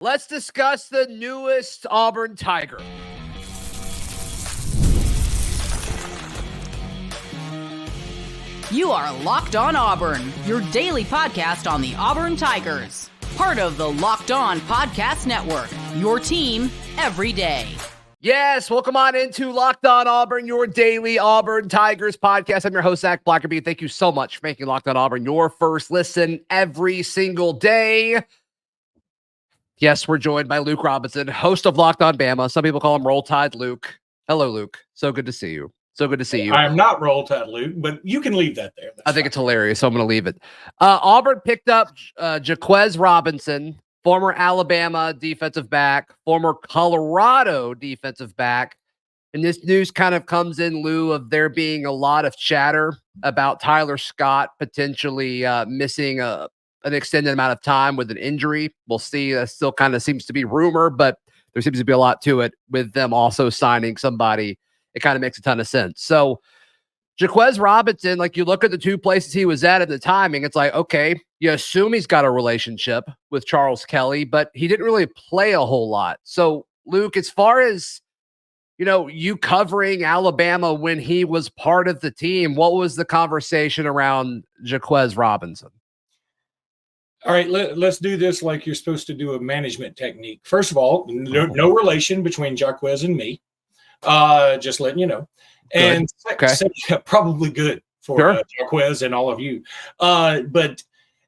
Let's discuss the newest Auburn Tiger. You are Locked On Auburn, your daily podcast on the Auburn Tigers. Part of the Locked On Podcast Network, your team every day. Yes, welcome on into Locked On Auburn, your daily Auburn Tigers podcast. I'm your host, Zac Blackerby. Thank you so much for making Locked On Auburn your first listen every single day. Yes, we're joined by Luke Robinson, host of Locked On Bama. Some people call him Roll Tide Luke. Hello, Luke. So good to see you. So good to see you. I am not Roll Tide Luke, but you can leave that there. I think it's hilarious, so I'm going to leave it. Auburn picked up Jahquez Robinson, former Alabama defensive back, former Colorado defensive back. And this news kind of comes in lieu of there being a lot of chatter about Tyler Scott potentially missing an extended amount of time with an injury. We'll see. That still kind of seems to be rumor, but there seems to be a lot to it with them also signing somebody. It kind of makes a ton of sense. So Jahquez Robinson, like you look at the two places he was at the timing, it's like, okay, you assume he's got a relationship with Charles Kelly, but he didn't really play a whole lot. So Luke, as far as, you covering Alabama when he was part of the team, what was the conversation around Jahquez Robinson? All right, let's do this like you're supposed to do a management technique. First of all, no relation between Jaqhuez and me. Just letting you know. And probably good for Jaqhuez and all of you. But,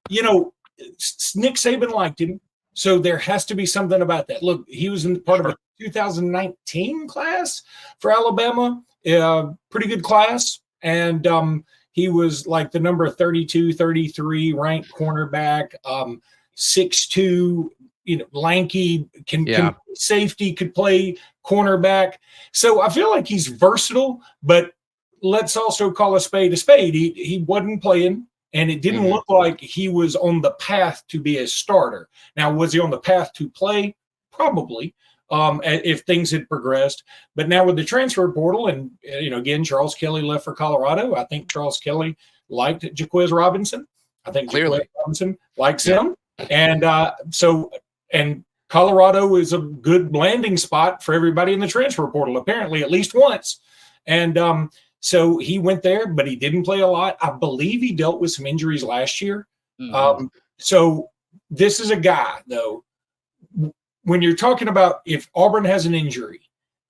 Nick Saban liked him, so there has to be something about that. Look, he was in part of the 2019 class for Alabama, pretty good class, and he was like the number 32, 33 ranked cornerback, 6'2", lanky, can safety, could play cornerback. So I feel like he's versatile, but let's also call a spade a spade. He wasn't playing, and it didn't look like he was on the path to be a starter. Now, was he on the path to play? Probably, if things had progressed. But now with the transfer portal, and again, Charles Kelly left for Colorado. I think Charles Kelly liked Jahquez Robinson. I think Jahquez Robinson likes him, and and Colorado is a good landing spot for everybody in the transfer portal, apparently at least once. And so he went there, but he didn't play a lot. I believe he dealt with some injuries last year. So this is a guy, though, when you're talking about if Auburn has an injury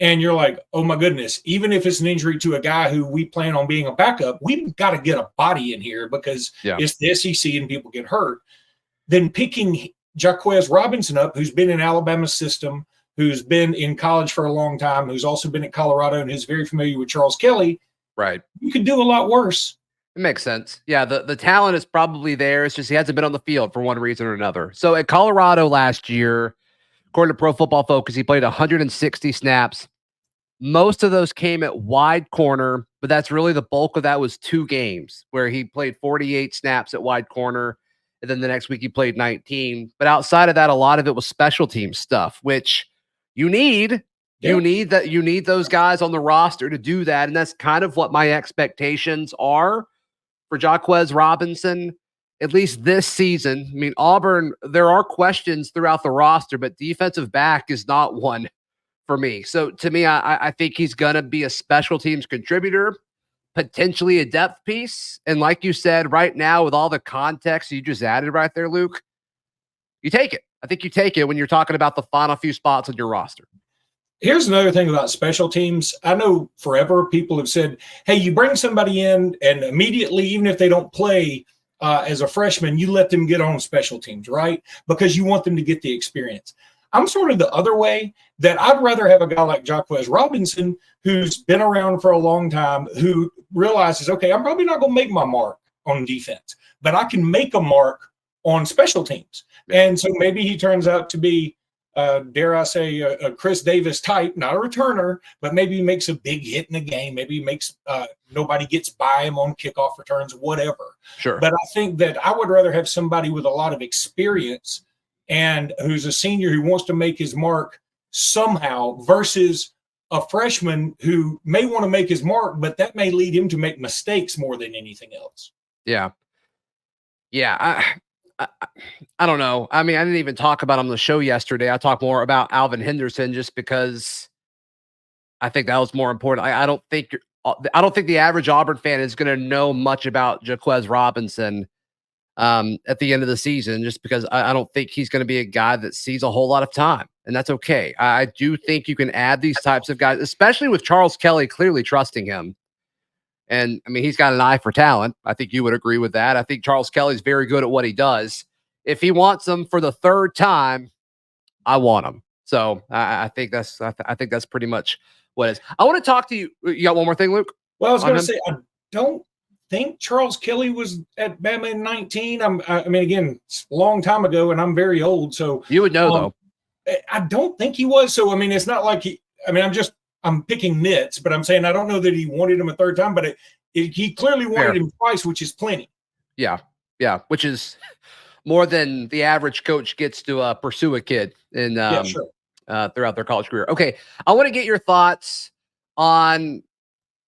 and you're like, oh, my goodness, even if it's an injury to a guy who we plan on being a backup, we've got to get a body in here because it's the SEC and people get hurt. Then picking Jahquez Robinson up, who's been in Alabama's system, who's been in college for a long time, who's also been at Colorado and who's very familiar with Charles Kelly. Right. You could do a lot worse. It makes sense. Yeah, the talent is probably there. It's just he hasn't been on the field for one reason or another. So at Colorado last year, according to Pro Football Focus, he played 160 snaps. Most of those came at wide corner, but that's really the bulk of that was 2 games where he played 48 snaps at wide corner. And then the next week he played 19. But outside of that, a lot of it was special team stuff, which you need. Yeah. You need those guys on the roster to do that. And that's kind of what my expectations are for Jahquez Robinson, at least this season. I mean, Auburn, there are questions throughout the roster, but defensive back is not one for me. So to me, I think he's going to be a special teams contributor, potentially a depth piece. And like you said, right now, with all the context you just added right there, Luke, you take it. I think you take it when you're talking about the final few spots on your roster. Here's another thing about special teams. I know forever people have said, hey, you bring somebody in and immediately, even if they don't play as a freshman, you let them get on special teams, right? Because you want them to get the experience. I'm sort of the other way, that I'd rather have a guy like Jahquez Robinson who's been around for a long time, who realizes, okay, I'm probably not going to make my mark on defense, but I can make a mark on special teams. And so maybe he turns out to be, dare I say, a Chris Davis type, not a returner, but maybe he makes a big hit in the game. Maybe he makes nobody gets by him on kickoff returns, whatever. Sure. But I think that I would rather have somebody with a lot of experience and who's a senior who wants to make his mark somehow versus a freshman who may want to make his mark, but that may lead him to make mistakes more than anything else. Yeah. Yeah. I don't know. I mean, I didn't even talk about him on the show yesterday. I talked more about Alvin Henderson just because I think that was more important. I don't think the average Auburn fan is going to know much about Jahquez Robinson at the end of the season, just because I don't think he's going to be a guy that sees a whole lot of time, and that's okay. I do think you can add these types of guys, especially with Charles Kelly clearly trusting him. And I mean, he's got an eye for talent. I think you would agree with that. I think Charles Kelly's very good at what he does. If he wants him for the third time, I want him. So I think that's pretty much what it is. I want to talk to you. You got one more thing, Luke? Well, I was going to say, I don't think Charles Kelly was at Bama in 19. I mean, again, it's a long time ago, and I'm very old. So you would know, though. I don't think he was. So, I mean, it's not like I'm picking nits, but I'm saying I don't know that he wanted him a third time, but he clearly wanted him twice, which is plenty. Yeah, which is more than the average coach gets to pursue a kid in throughout their college career. Okay, I want to get your thoughts on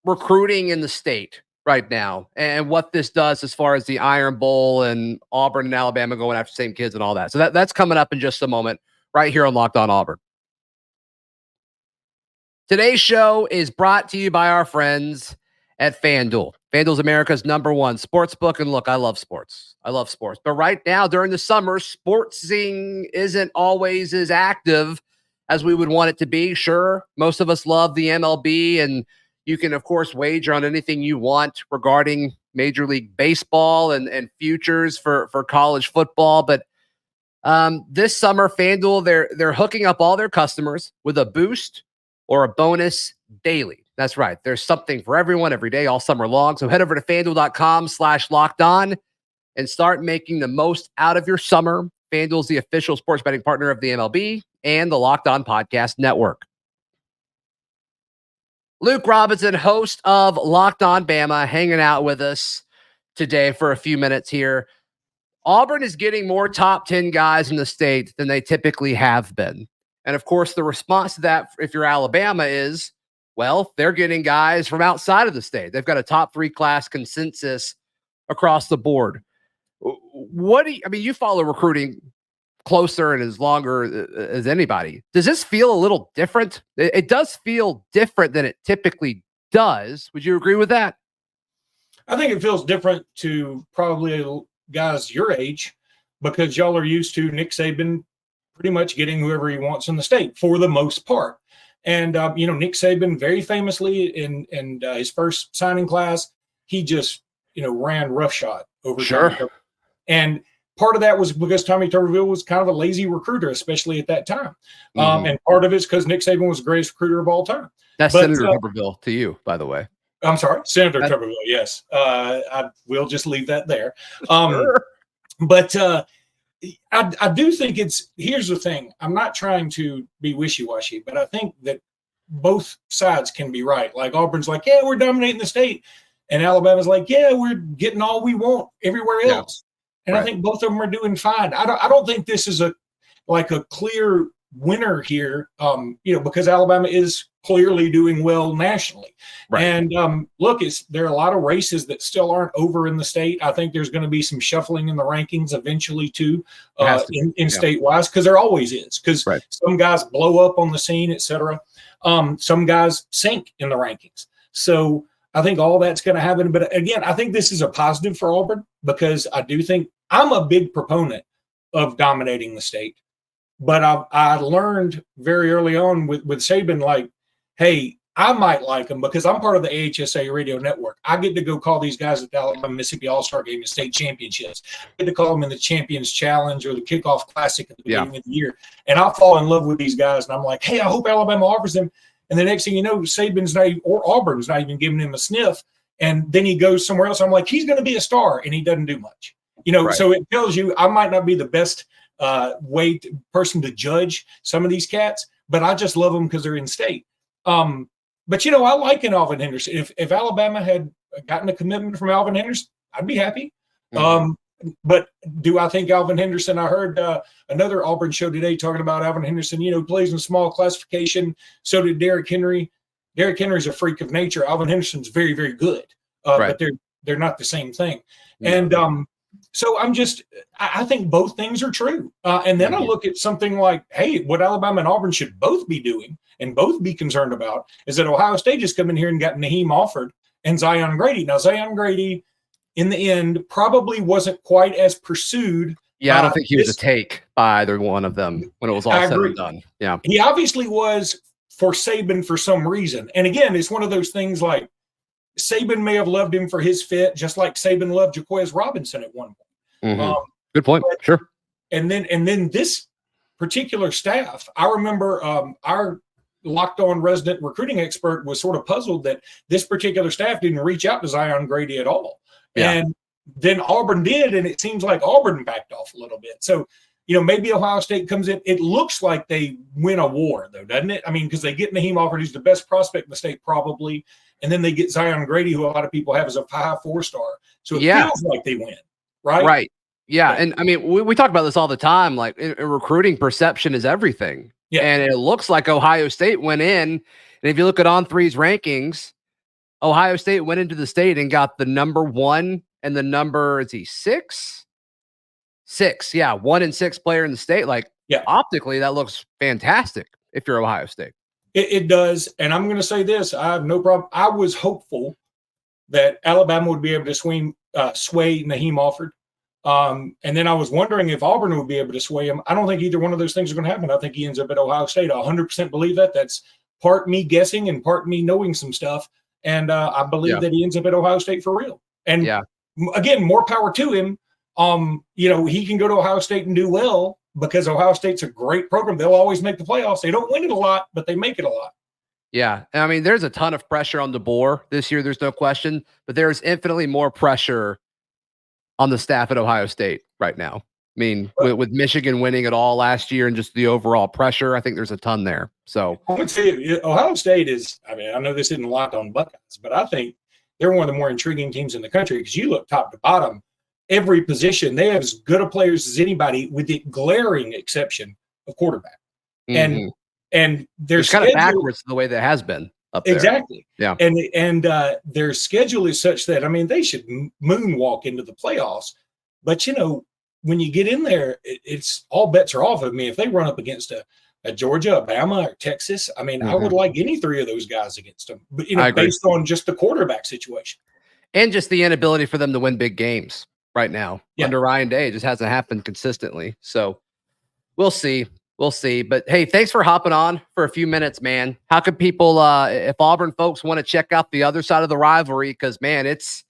recruiting in the state right now and what this does as far as the Iron Bowl and Auburn and Alabama going after the same kids and all that. So that's coming up in just a moment right here on Locked On Auburn. Today's show is brought to you by our friends at FanDuel. FanDuel's America's #1 sports book. And look, I love sports. But right now, during the summer, sportsing isn't always as active as we would want it to be. Sure, most of us love the MLB, and you can, of course, wager on anything you want regarding Major League Baseball and futures for college football. But this summer, FanDuel, they're hooking up all their customers with a boost or a bonus daily. That's right. There's something for everyone every day, all summer long. So head over to FanDuel.com/lockedon and start making the most out of your summer. FanDuel's the official sports betting partner of the MLB and the Locked On Podcast Network. Luke Robinson, host of Locked On Bama, hanging out with us today for a few minutes here. Auburn is getting more top 10 guys in the state than they typically have been. And of course, the response to that, if you're Alabama, is, well, they're getting guys from outside of the state. They've got a top 3 class consensus across the board. You follow recruiting closer and as longer as anybody. Does this feel a little different? It does feel different than it typically does. Would you agree with that? I think it feels different to probably guys your age because y'all are used to Nick Saban pretty much getting whoever he wants in the state for the most part. And, Nick Saban very famously in his first signing class, he just, ran roughshod over. Sure. And part of that was because Tommy Tuberville was kind of a lazy recruiter, especially at that time. And part of it's because Nick Saban was the greatest recruiter of all time. That's Senator Tuberville to you, by the way. I'm sorry, Senator Tuberville, yes. I will just leave that there. Sure. But I do think here's the thing. I'm not trying to be wishy-washy, but I think that both sides can be right. Like Auburn's like, yeah, we're dominating the state. And Alabama's like, yeah, we're getting all we want everywhere else. And right. I think both of them are doing fine. I don't think this is a clear winner here, because Alabama is clearly doing well nationally. Right. And look, there are a lot of races that still aren't over in the state. I think there's going to be some shuffling in the rankings eventually too, in state-wise, because there always is. Because some guys blow up on the scene, et cetera. Some guys sink in the rankings. So I think all that's going to happen. But again, I think this is a positive for Auburn because I do think I'm a big proponent of dominating the state. But I learned very early on with Saban, like, hey, I might like them because I'm part of the AHSA radio network. I get to go call these guys at the Alabama Mississippi All-Star Game and state championships. I get to call them in the Champions Challenge or the Kickoff Classic at the beginning of the year. And I'll fall in love with these guys. And I'm like, hey, I hope Alabama offers them. And the next thing you know, Saban's not even, or Auburn's not even giving him a sniff. And then he goes somewhere else. I'm like, he's going to be a star. And he doesn't do much. So it tells you I might not be the best person to judge some of these cats, but I just love them because they're in state. But I like an Alvin Henderson. If Alabama had gotten a commitment from Alvin Henderson, I'd be happy. But do I think Alvin Henderson? I heard another Auburn show today talking about Alvin Henderson. Plays in small classification. So did Derrick Henry. Derrick Henry's a freak of nature. Alvin Henderson's very, very good. But they're not the same thing. And So I think both things are true. And then I look at something like, hey, what Alabama and Auburn should both be doing and both be concerned about is that Ohio State just come in here and got Naheem Alford and Zion Grady. Now, Zion Grady, in the end, probably wasn't quite as pursued. Yeah, I don't think he was a take by either one of them when it was all said and done. Yeah. He obviously was for Saban for some reason. And again, it's one of those things like Saban may have loved him for his fit, just like Saban loved Jahquez Robinson at one point. Good point. Sure. And then this particular staff, I remember our Locked On resident recruiting expert was sort of puzzled that this particular staff didn't reach out to Zion Grady at all. Yeah. And then Auburn did, and it seems like Auburn backed off a little bit. So, maybe Ohio State comes in. It looks like they win a war, though, doesn't it? I mean, because they get Naheem Alford, who's the best prospect in the state probably, and then they get Zion Grady, who a lot of people have as a high 4-star. So it feels like they win, right? Right. Yeah. And I mean, we talk about this all the time. Like in recruiting, perception is everything. Yeah. And it looks like Ohio State went in. And if you look at On3's rankings, Ohio State went into the state and got the number 1 and the number, is he 6? 6. Yeah. 1 and 6 player in the state. Like, optically, that looks fantastic if you're Ohio State. It does. And I'm going to say this. I have no problem. I was hopeful that Alabama would be able to sway Naheem Alford. And then I was wondering if Auburn would be able to sway him. I don't think either one of those things are going to happen. I think he ends up at Ohio State. I 100% believe that. That's part me guessing and part me knowing some stuff. And I believe that he ends up at Ohio State for real. And again, more power to him. He can go to Ohio State and do well because Ohio State's a great program. They'll always make the playoffs. They don't win it a lot, but they make it a lot. Yeah. I mean, there's a ton of pressure on DeBoer this year. There's no question, but there's infinitely more pressure on the staff at Ohio State right now. I mean, with Michigan winning it all last year and just the overall pressure, I think there's a ton there. So I would say Ohio State is, I mean, I know this isn't Locked On Buckeyes, but I think they're one of the more intriguing teams in the country because you look top to bottom, every position, they have as good a players as anybody with the glaring exception of quarterback. And their schedule, kind of backwards the way that has been up there. Exactly. Yeah. And their schedule is such that, I mean, they should moonwalk into the playoffs. But, when you get in there, it's all bets are off. I mean, if they run up against a Georgia, a Bama, or Texas, I mean, I would like any three of those guys against them. But, based on just the quarterback situation. And just the inability for them to win big games right now under Ryan Day. It just hasn't happened consistently. So we'll see. We'll see. But hey, thanks for hopping on for a few minutes, man. How can people, if Auburn folks want to check out the other side of the rivalry, because man, it's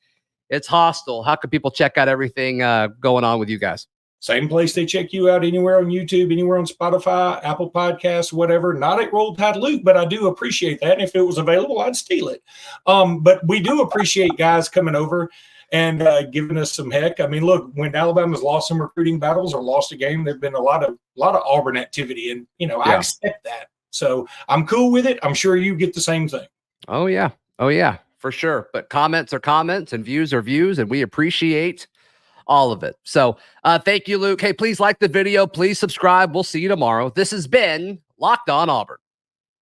hostile. How can people check out everything going on with you guys? Same place they check you out, anywhere on YouTube, anywhere on Spotify, Apple Podcasts, whatever. Not at Roll Tide Luke, but I do appreciate that. And if it was available, I'd steal it. But we do appreciate guys coming over and giving us some heck. I mean, look, when Alabama's lost some recruiting battles or lost a game, there've been a lot of Auburn activity, and I expect that. So I'm cool with it. I'm sure you get the same thing. Oh yeah, for sure. But comments are comments, and views are views, and we appreciate all of it. So thank you, Luke. Hey, please like the video. Please subscribe. We'll see you tomorrow. This has been Locked On Auburn.